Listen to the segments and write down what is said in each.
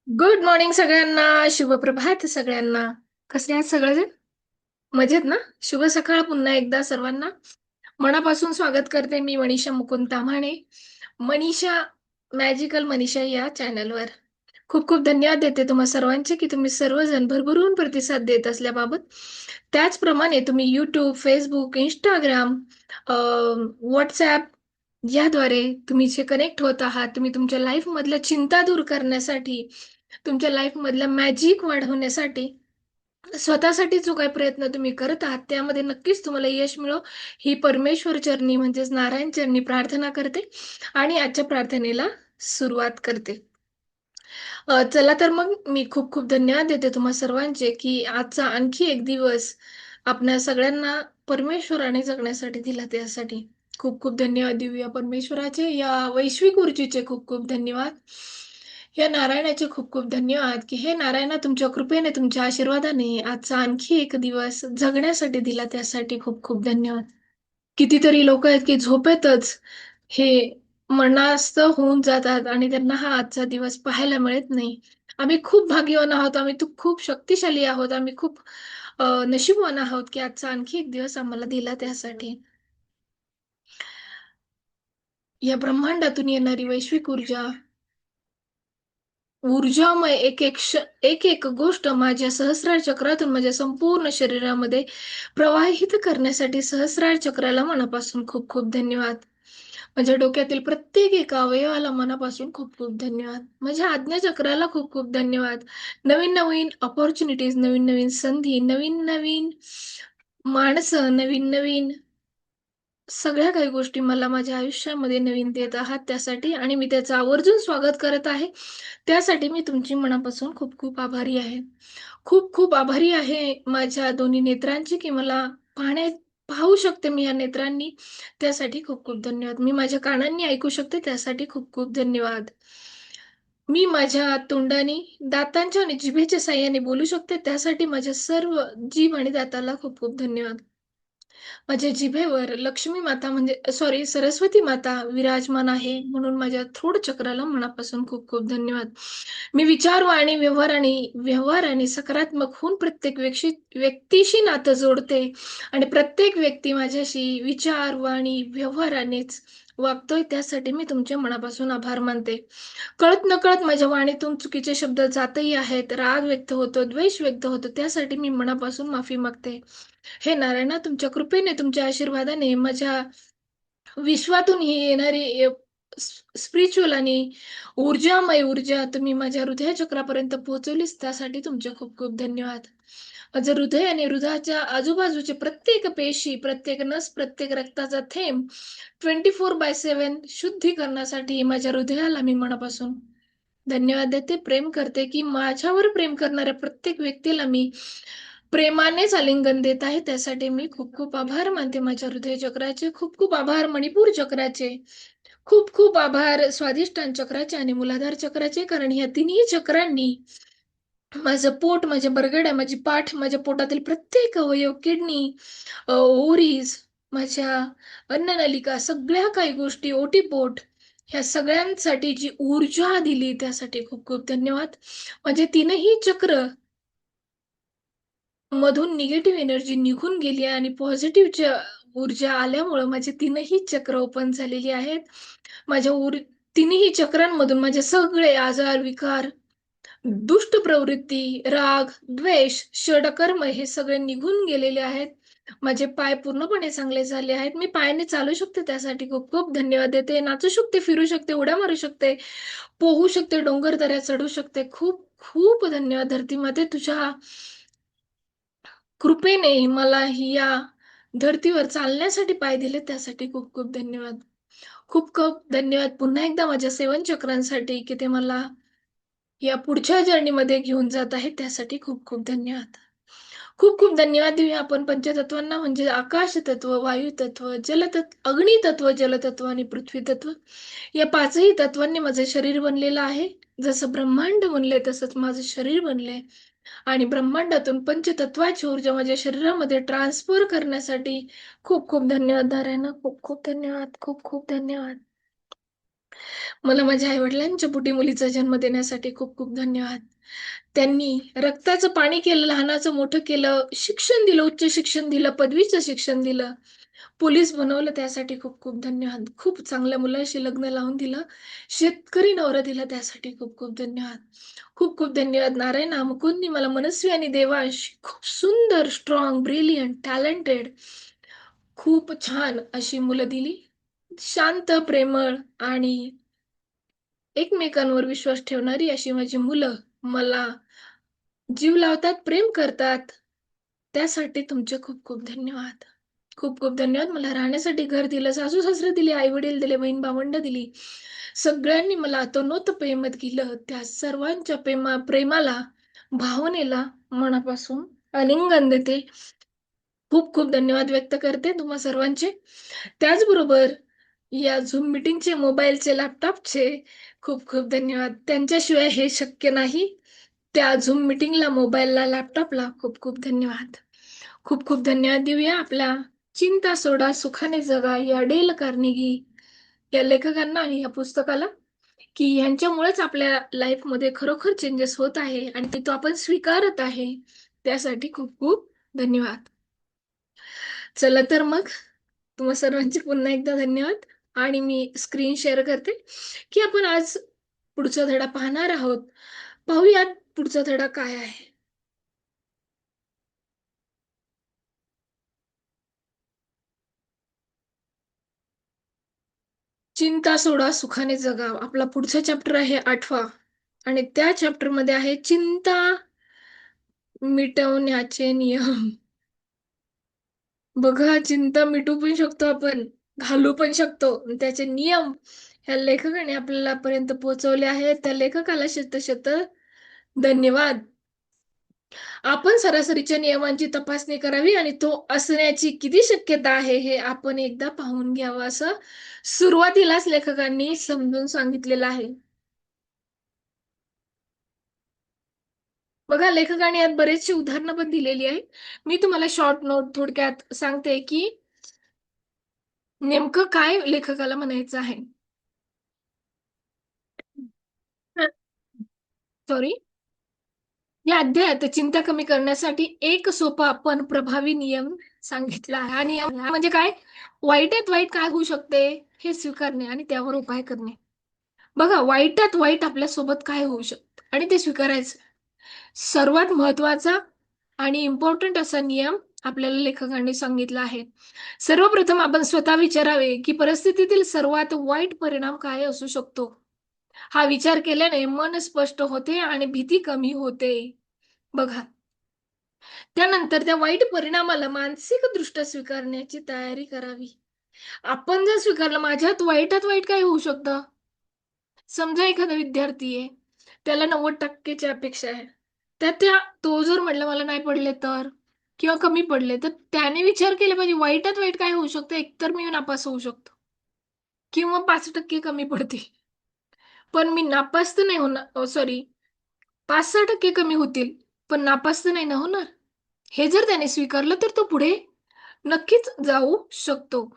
Good morning सगळ्यांना. शुभप्रभात सगळ्यांना. कसे आहात सगळेजण? मजेत ना? शुभ सकाळ पुन्हा एकदा सर्वांना. मनापासून स्वागत करते मी मनीषा मुकुंद ताम्हाणे. मनीषा, मॅजिकल मनीषा या चॅनलवर. खूप खूप धन्यवाद देते तुम्हा सर्वांचे की तुम्ही सर्वजण भरभरून प्रतिसाद देत असल्याबाबत. त्याचप्रमाणे तुम्ही यूट्यूब, फेसबुक, इंस्टाग्राम, व्हॉट्सॲप याद्वारे तुम्ही जे कनेक्ट होत आहात, तुम्ही तुमच्या लाईफ मधल्या चिंता दूर करण्यासाठी, तुमच्या लाईफ मधला मॅजिक वाढवण्यासाठी, स्वतःसाठी जो काही प्रयत्न तुम्ही करत आहात त्यामध्ये नक्कीच तुम्हाला यश मिळो ही परमेश्वर चरणी म्हणजेच नारायण चरणी प्रार्थना करते आणि आजच्या प्रार्थनेला सुरुवात करते. चला तर मग मी खूप खूप धन्यवाद देते तुम्हा सर्वांचे की आजचा आणखी एक दिवस आपल्या सगळ्यांना परमेश्वराने जगण्यासाठी दिला त्यासाठी खूप खूप धन्यवाद देऊया परमेश्वराचे. या वैश्विक ऊर्जेचे खूप खूप धन्यवाद. या नारायणाचे खूप खूप धन्यवाद की हे नारायणा तुमच्या कृपेने, तुमच्या आशीर्वादाने आजचा आणखी एक दिवस जगण्यासाठी दिला त्यासाठी खूप खूप धन्यवाद. कितीतरी लोक आहेत की झोपेतच हे मरणास्त होऊन जातात आणि त्यांना हा आजचा दिवस पाहायला मिळत नाही. आम्ही खूप भाग्यवान आहोत, आम्ही तो खूप शक्तिशाली आहोत, आम्ही खूप नशीबवान आहोत की आजचा आणखी एक दिवस आम्हाला दिला त्यासाठी. या ब्रह्मांडातून येणारी वैश्विक ऊर्जा, ऊर्जामय एक एक गोष्ट माझ्या सहस्रार चक्रातून माझ्या संपूर्ण शरीरामध्ये प्रवाहित करण्यासाठी सहस्रार चक्राला मनापासून खूप खूप धन्यवाद. माझ्या डोक्यातील प्रत्येक एका अवयवाला मनापासून खूप खूप धन्यवाद. माझ्या आज्ञाचक्राला खूप खूप धन्यवाद. नवीन नवीन अपॉर्च्युनिटीज, नवीन नवीन संधी, नवीन नवीन माणसं, नवीन नवीन सगळ्या काही गोष्टी मला माझ्या आयुष्यामध्ये नवीन देत आहात त्यासाठी आणि मी त्याचं आवर्जून स्वागत करत आहे. त्यासाठी मी तुमची मनापासून खूप खूप आभारी आहे. खूप खूप आभारी आहे माझ्या दोन्ही नेत्रांची की मला पाहू शकते मी या नेत्रांनी. त्यासाठी खूप खूप धन्यवाद. मी माझ्या कानांनी ऐकू शकते त्यासाठी खूप खूप धन्यवाद. मी माझ्या तोंडाने, दातांच्या आणि जिभेच्या साहाय्याने बोलू शकते त्यासाठी माझ्या सर्व जीभ आणि दाताला खूप खूप धन्यवाद. माझ्या जिभेवर लक्ष्मी माता म्हणजे सॉरी सरस्वती माता विराजमान आहे म्हणून माझ्या थ्रोट चक्राला मनापासून खूप खूप धन्यवाद. मी विचार, वाणी, व्यवहार आणि सकारात्मक होऊन प्रत्येक व्यक्तीशी नातं जोडते आणि प्रत्येक व्यक्ती माझ्याशी विचार, वाणी, व्यवहारानेच वागतोय त्यासाठी मी तुमच्या मनापासून आभार मानते. कळत नकळत माझ्या वाणीतून चुकीचे शब्द जातही आहेत, राग व्यक्त होतो, द्वेष व्यक्त होतो त्यासाठी मी मनापासून माफी मागते. हे नारायणा तुमच्या कृपेने, तुमच्या आशीर्वादाने माझ्या विश्वातून ही येणारी स्पिरिच्युअल आणि ऊर्जामय ऊर्जा तुम्ही माझ्या हृदय चक्रापर्यंत पोहोचवलीच त्यासाठी तुमचे खूप खूप धन्यवाद. माझं हृदय आणि हृदयाच्या आजूबाजूचे प्रत्येक पेशी, प्रत्येक नस, प्रत्येक रक्ताचा थेंब 24/7 शुद्धीकरणासाठी माझ्या हृदयाला मी मनापासून धन्यवाद देते. प्रेम करते की माझ्यावर प्रेम करणाऱ्या प्रत्येक व्यक्तीला मी प्रेमानेच आलिंगन देत आहे त्यासाठी मी खूप खूप आभार मानते माझ्या हृदय चक्राचे. खूप खूप आभार मणिपूर चक्राचे. खूप खूप आभार स्वाधिष्ठान चक्राचे आणि मूलाधार चक्राचे कारण ह्या तिन्ही चक्रांनी माझं पोट, माझ्या बरगड्या, माझी पाठ, माझ्या पोटातील प्रत्येक अवयव, किडनी, ओव्हरीज, माझ्या अन्ननलिका सगळ्या काही गोष्टी, ओटीपोट ह्या सगळ्यांसाठी जी ऊर्जा दिली त्यासाठी खूप खूप धन्यवाद. माझे तीनही चक्र मधून निगेटिव्ह एनर्जी निघून गेली आणि पॉझिटिव्ह ऊर्जा आल्यामुळं माझे तीनही चक्र ओपन झालेली आहेत. माझ्या तिन्ही चक्रांमधून माझे सगळे आजार, विकार, दुष्ट प्रवृत्ती, राग, द्वेष, षडकर्म हे सगळे निघून गेलेले आहेत. माझे पाय पूर्णपणे चांगले झाले आहेत. मी पायाने चालू शकते त्यासाठी खूप खूप धन्यवाद देते. नाचू शकते, फिरू शकते, उड्या मारू शकते, पोहू शकते, डोंगर दऱ्या चढू शकते. खूप खूप धन्यवाद धरती माते तुझ्या कृपेने मला या धर्तीवर चालण्यासाठी पाय दिले त्यासाठी खूप खूप धन्यवाद. खूप खूप धन्यवाद पुन्हा एकदा माझ्या सेवन चक्रांसाठी की ते मला या पुढच्या जर्नीमध्ये घेऊन जात आहे त्यासाठी खूप खूप धन्यवाद. खूप खूप धन्यवाद देऊया आपण पंचतत्वांना म्हणजे आकाश तत्व, वायू तत्व, अग्नी तत्व, जलतत्व आणि पृथ्वी तत्व. या पाचही तत्वांनी माझं शरीर बनलेलं आहे. जसं ब्रह्मांड बनले तसंच माझं शरीर बनले आणि ब्रह्मांडातून पंचतत्वाची ऊर्जा माझ्या शरीरामध्ये ट्रान्सफर करण्यासाठी खूप खूप धन्यवाद नारायण. खूप खूप धन्यवाद. खूप खूप धन्यवाद. मला माझ्या आई-वडिलांच्या पोटी मुलीचा जन्म देण्यासाठी खूप खूप धन्यवाद. त्यांनी रक्ताचं पाणी केलं, लहानाचं मोठं केलं, शिक्षण दिलं, उच्च शिक्षण दिलं, पदवीचं शिक्षण दिलं, पोलीस बनवलं त्यासाठी खूप खूप धन्यवाद. खूप चांगल्या मुलाशी लग्न लावून दिलं, शेतकरी नवरा दिला त्यासाठी खूप खूप धन्यवाद. खूप खूप धन्यवाद नारायण मुकुंदनी मला मनस्वी आणि देवांश खूप सुंदर, स्ट्रॉंग, ब्रिलियंट, टॅलेंटेड खूप छान अशी मुलं दिली. शांत, प्रेमळ आणि एकमेकांवर विश्वास ठेवणारी अशी माझी मुलं मला जीव लावतात, प्रेम करतात. त्यासाठी तुमचे खूप खूप धन्यवाद. खूप खूप धन्यवाद. मला राहण्यासाठी घर दिलं, सासू-सासरे दिले, आई-वडील दिले, बहीण-भावंड दिली. सगळ्यांनी मला अतोनात प्रेमात केलं. त्या सर्वांच्या प्रेमाला, भावनेला मनापासून आलिंगन देते. खूप खूप धन्यवाद व्यक्त करते तुम्हा सर्वांचे. त्याचबरोबर या Zoom मीटिंगचे, मोबाईलचे, लॅपटॉपचे खूप खूप धन्यवाद. त्यांच्याशिवाय हे शक्य नाही. त्या Zoom मीटिंगला, मोबाईलला, लॅपटॉपला खूप खूप धन्यवाद. खूप खूप धन्यवाद देऊया आपल्या चिंता सोडा सुखाने जगा या डेल कार्नेगी या लेखकांना आणि या पुस्तकाला, की ह्यांच्यामुळेच आपल्या लाईफमध्ये खरोखर चेंजेस होत आहे आणि ते तो आपण स्वीकारत आहे. त्यासाठी खूप खूप धन्यवाद. चला तर मग तुम्हा सर्वांचे पुन्हा एकदा धन्यवाद आणि मी स्क्रीन शेअर करते, की आपण आज पुढचा धडा पाहणार आहोत. पाहूयात पुढचा धडा काय आहे. चिंता सोडा सुखाने जगा. आपला पुढचा चॅप्टर आहे 8वा आणि त्या चॅप्टरमध्ये आहे चिंता मिटवण्याचे नियम. बघा चिंता मिटवू पण शकतो आपण, घालवू पण शकतो. आणि त्याचे नियम ह्या लेखकाने आपल्याला पर्यंत पोहोचवले आहेत. त्या लेखकाला शत धन्यवाद. आपण सरासरीच्या नियमांची तपासणी करावी आणि तो असण्याची किती शक्यता आहे हे आपण एकदा पाहून घ्यावं असं सुरुवातीलाच लेखकांनी समजून सांगितलेलं आहे. बघा लेखकाने यात बरेचशी उदाहरणं पण दिलेली आहेत. मी तुम्हाला शॉर्ट नोट थोडक्यात सांगते की नेमकं काय लेखकाला म्हणायचं आहे. सॉरी. या अध्यायात चिंता कमी करण्यासाठी एक सोपा पण प्रभावी नियम सांगितला आहे आणि म्हणजे काय, वाईटात वाईट काय होऊ शकते हे स्वीकारणे आणि त्यावर उपाय करणे. बघा वाईटात वाईट आपल्या सोबत काय होऊ शकतं आणि ते स्वीकारायचं. सर्वात महत्वाचा आणि इम्पॉर्टंट असा नियम आपल्याला लेखकांनी सांगितला आहे. सर्वप्रथम आपण स्वतः विचारावे की परिस्थितीतील सर्वात वाईट परिणाम काय असू शकतो. हा विचार केल्याने मन स्पष्ट होते आणि भीती कमी होते. बघा त्यानंतर त्या वाईट परिणामाला मानसिकदृष्ट्या स्वीकारण्याची तयारी करावी. आपण जर स्वीकारलं माझ्यात वाईटात वाईट काय होऊ शकतं. समजा एखादा विद्यार्थी आहे, त्याला 90% अपेक्षा आहे. तो जर म्हटलं मला नाही पडले तर किंवा कमी पडले तर त्याने विचार केला पाहिजे वाईटात वाईट काय होऊ शकतं. एकतर मी नापास होऊ शकतो किंवा 5% कमी पडतील. पण मी नापास तर नाही होणार. सॉरी, 5-6% कमी होतील, पण नापास तर नाही ना होणार. हे जर त्याने स्वीकारलं तर तो पुढे नक्कीच जाऊ शकतो.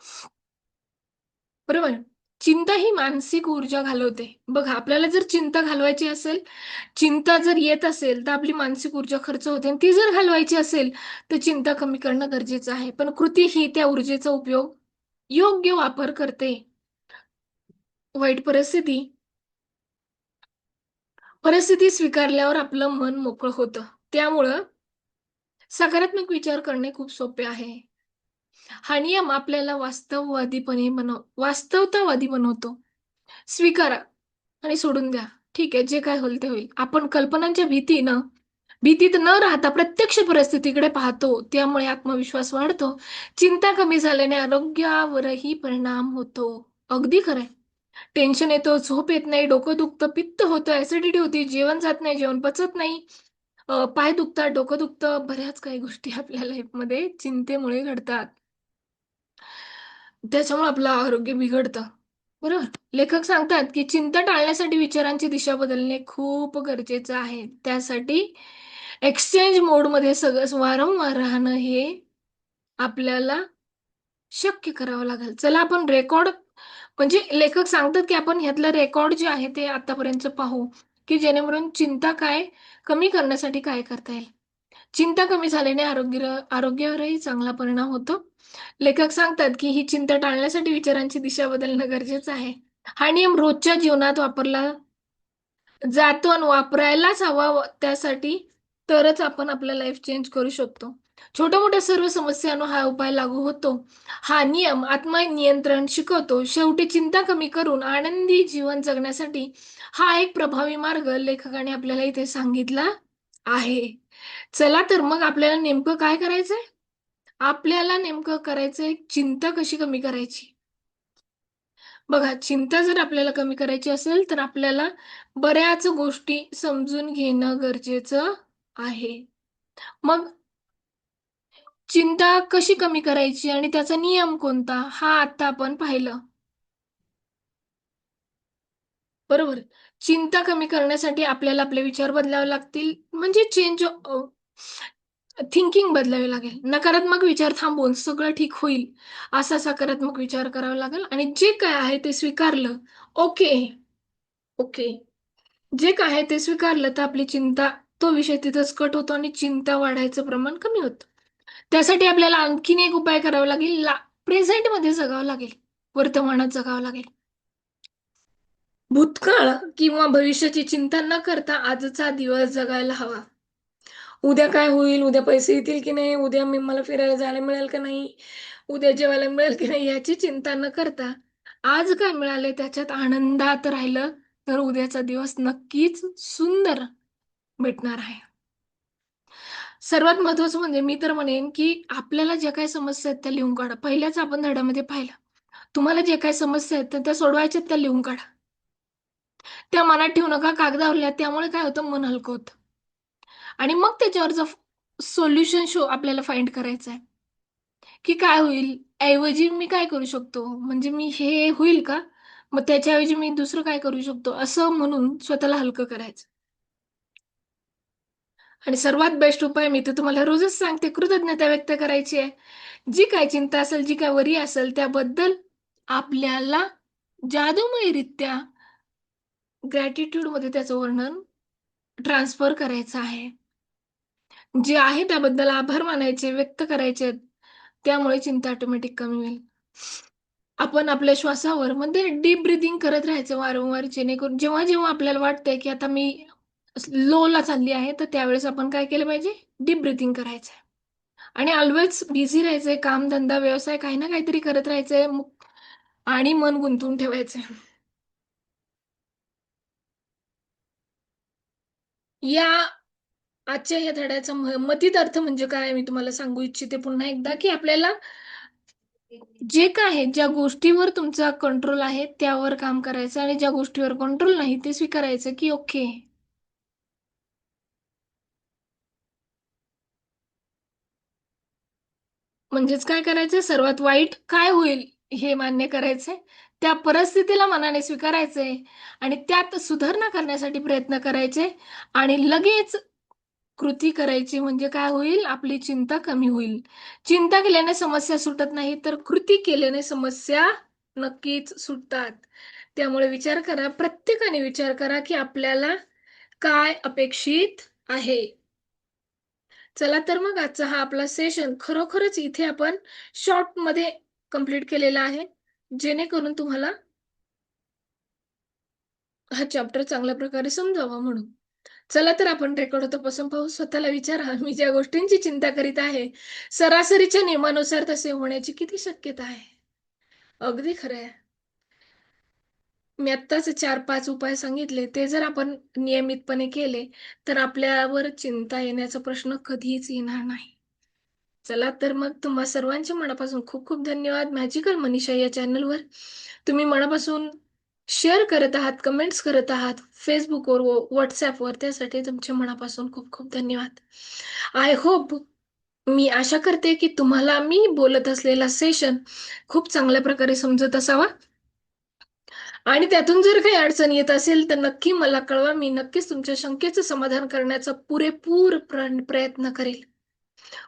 बरोबर. चिंता ही मानसिक ऊर्जा घालवते. बघा आपल्याला जर चिंता घालवायची असेल, चिंता जर येत असेल, तर आपली मानसिक ऊर्जा खर्च होते आणि ती जर घालवायची असेल, तर चिंता कमी करणं गरजेचं आहे. पण कृती ही त्या ऊर्जेचा उपयोग योग्य वापर करते. वाईट परिस्थिती स्वीकारल्यावर आपलं मन मोकळं होतं. त्यामुळं सकारात्मक विचार करणे खूप सोपे आहे. हा नियम आपल्याला वास्तवतावादी बनवतो. स्वीकारा आणि सोडून द्या. ठीक आहे, जे काय होईल ते होईल. आपण कल्पनांच्या भीतीत न राहता प्रत्यक्ष परिस्थितीकडे पाहतो. त्यामुळे आत्मविश्वास वाढतो. चिंता कमी झाल्याने आरोग्यावरही परिणाम होतो. अगदी खरंय. टेन्शन येतं, झोप येत नाही, डोकं दुखतं, पित्त होतं, ॲसिडिटी होती, जेवण जात नाही, जेवण पचत नाही, पाय दुखतात, डोकं दुखतं. बऱ्याच काही गोष्टी आपल्या लाईफमध्ये चिंतेमुळे घडतात. त्याच्यामुळे आपलं आरोग्य बिघडतं. बरोबर. लेखक सांगतात, की चिंता टाळण्यासाठी विचारांची दिशा बदलणे खूप गरजेचं आहे. त्यासाठी एक्सचेंज मोडमध्ये सगळं वारंवार राहणं हे आपल्याला शक्य करावं लागेल. चला आपण रेकॉर्ड म्हणजे लेखक सांगतात की आपण ह्यातलं रेकॉर्ड जे आहे ते आतापर्यंत पाहू, की जेणेकरून चिंता कमी करण्यासाठी काय करता येईल. चिंता कमी झाल्याने आरोग्यावरही चांगला परिणाम होतो. लेखक सांगतात की ही चिंता टाळण्यासाठी विचारांची दिशा बदलणं गरजेचं आहे. हा नियम रोजच्या जीवनात वापरला जातो आणि वापरायलाच हवा त्यासाठी तरच आपण आपलं लाईफ चेंज करू शकतो. छोट्या-मोठ्या सर्व समस्यांवर हा उपाय लागू होतो. हा नियम आत्मनियंत्रण शिकवतो. शेवटी चिंता कमी करून आनंदी जीवन जगण्यासाठी हा एक प्रभावी मार्ग लेखकाने आपल्याला इथे सांगितला आहे. चला तर मग आपल्याला नेमकं काय करायचंय? आपल्याला नेमकं करायचंय चिंता कशी कमी करायची? बघा, चिंता जर आपल्याला कमी करायची असेल, तर आपल्याला बऱ्याच गोष्टी समजून घेणं गरजेचं आहे. मग चिंता कशी कमी करायची आणि त्याचा नियम कोणता? हा आता आपण पाहिलं. बरोबर. चिंता कमी करण्यासाठी आपल्याला आपले विचार बदलावे लागतील. म्हणजे थिंकिंग बदलावी लागेल. नकारात्मक विचार थांबवून सगळं ठीक होईल, असा सकारात्मक विचार करावा लागेल आणि जे काय आहे ते स्वीकारलं. Okay, okay. जे काय आहे ते स्वीकारलं तर आपली चिंता तो विषय तिथंच कट होतो आणि चिंता वाढायचं प्रमाण कमी होतं. त्यासाठी आपल्याला आणखीन एक उपाय करावा लागेल. प्रेझेंटमध्ये जगावं लागेल. वर्तमानात जगावं लागेल. भूतकाळ किंवा भविष्याची चिंता न करता आजचा दिवस जगायला हवा. उद्या काय होईल? उद्या पैसे येतील की नाही? उद्या मला फिरायला जायला मिळेल का नाही? उद्या जेवायला मिळेल की नाही? याची चिंता न करता आज काय मिळालंय त्याच्यात आनंदात राहिलं तर उद्याचा दिवस नक्कीच सुंदर भेटणार आहे. सर्वात महत्त्वाचं म्हणजे मी तर म्हणेन, की आपल्याला ज्या काही समस्या आहेत त्या लिहून काढा. पहिल्याच आपण धड्यामध्ये पाहिलं. तुम्हाला जे काही समस्या आहेत तर त्या सोडवायच्या त्या लिहून काढा. त्या मनात ठेवू नका, कागदावर लिहा. त्यामुळे काय होतं मन हलकं होतं. आणि मग त्याच्यावरचं सोल्युशन आपल्याला फाइंड करायचं आहे, की काय होईल? ऐवजी मी काय करू शकतो? म्हणजे मी हे होईल का? मग त्याच्याऐवजी मी दुसरं काय करू शकतो? असं म्हणून स्वतःला हलकं करायचं. आणि सर्वात बेस्ट उपाय मी तर तुम्हाला रोजच सांगते, कृतज्ञता व्यक्त करायची आहे. जी काही चिंता असेल, जी काही वरी असेल त्याबद्दल आपल्याला जादूमयरित्या ग्रॅटिट्यूडमध्ये त्याचं वर्णन ट्रान्सफर करायचं आहे. जे आहे त्याबद्दल आभार मानायचे, व्यक्त करायचे. त्यामुळे चिंता ऑटोमॅटिक कमी होईल. आपण आपल्या श्वासावर म्हणजे डीप ब्रीथिंग करत राहायचं वारंवार जेणेकरून जेव्हा आपल्याला वाटतंय, की आता मी लोला चालली आहे, तर त्यावेळेस आपण काय केलं पाहिजे? डीप ब्रीथिंग करायचं. आणि ऑल्वेज बिझी राहायचंय, कामधंदा, व्यवसाय काही ना काहीतरी करत राहायचंय आणि मन गुंतवून ठेवायचंय. या आजच्या ह्या धड्याचा मतित अर्थ म्हणजे काय मी तुम्हाला सांगू इच्छिते पुन्हा एकदा, की आपल्याला जे काय आहे, ज्या गोष्टीवर तुमचा कंट्रोल आहे, त्यावर काम करायचं आणि ज्या गोष्टीवर कंट्रोल नाही, ते स्वीकारायचं, की ओके. म्हणजेच काय करायचं, सर्वात वाईट काय होईल हे मान्य करायचंय. त्या परिस्थितीला मनाने स्वीकारायचंय आणि त्यात सुधारणा करण्यासाठी प्रयत्न करायचे आणि लगेच कृती करायची म्हणजे काय होईल, आपली चिंता कमी होईल. चिंता केल्याने समस्या सुटत नाही, तर कृती केल्याने समस्या नक्कीच सुटतात. त्यामुळे विचार करा, प्रत्येकाने विचार करा, की आपल्याला काय अपेक्षित आहे. चला तर मग आजचा हा आपला सेशन खरोखरच इथे आपण शॉर्टमध्ये कंप्लीट केलेला आहे. जेणेकरून तुम्हाला हा चॅप्टर चांगल्या प्रकारे समजावा म्हणून. चला तर आपण रेकॉर्ड होतापासून पाहू. स्वतःला विचारा, मी ज्या गोष्टींची चिंता करीत आहे, सरासरीच्या नियमानुसार तसे होण्याची किती शक्यता आहे? अगदी खरं आहे. मी आत्ताच 4-5 उपाय सांगितले, ते जर आपण नियमितपणे केले, तर आपल्यावर चिंता येण्याचा प्रश्न कधीच येणार नाही. चला तर मग तुम्हा सर्वांचे मनापासून खूप खूप धन्यवाद. मॅजिकल मनीषा या चॅनलवर तुम्ही मनापासून शेअर करत आहात, कमेंट्स करत आहात Facebookवर व WhatsAppवर त्यासाठी तुमचे मनापासून खूप खूप धन्यवाद. आय होप मी आशा करते, की तुम्हाला मी बोलत असलेला सेशन खूप चांगल्या प्रकारे समजत असावा आणि त्यातून जर काही अडचण येत असेल, तर नक्की मला कळवा. मी नक्कीच तुमच्या शंकेचं समाधान करण्याचा पुरेपूर प्रयत्न करेल.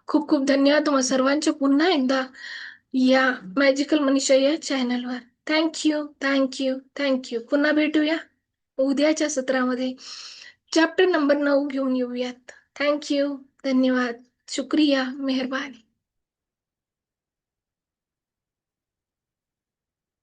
खूप खूप धन्यवाद तुम्हा सर्वांचे पुन्हा एकदा या मॅजिकल मनीषा या चॅनलवर. Thank you, thank you, thank you. पुन्हा भेटूया उद्याच्या सत्रामध्ये. चॅप्टर नंबर 9 घेऊन येऊयात. थँक्यू, धन्यवाद, शुक्रिया, मेहरबानी.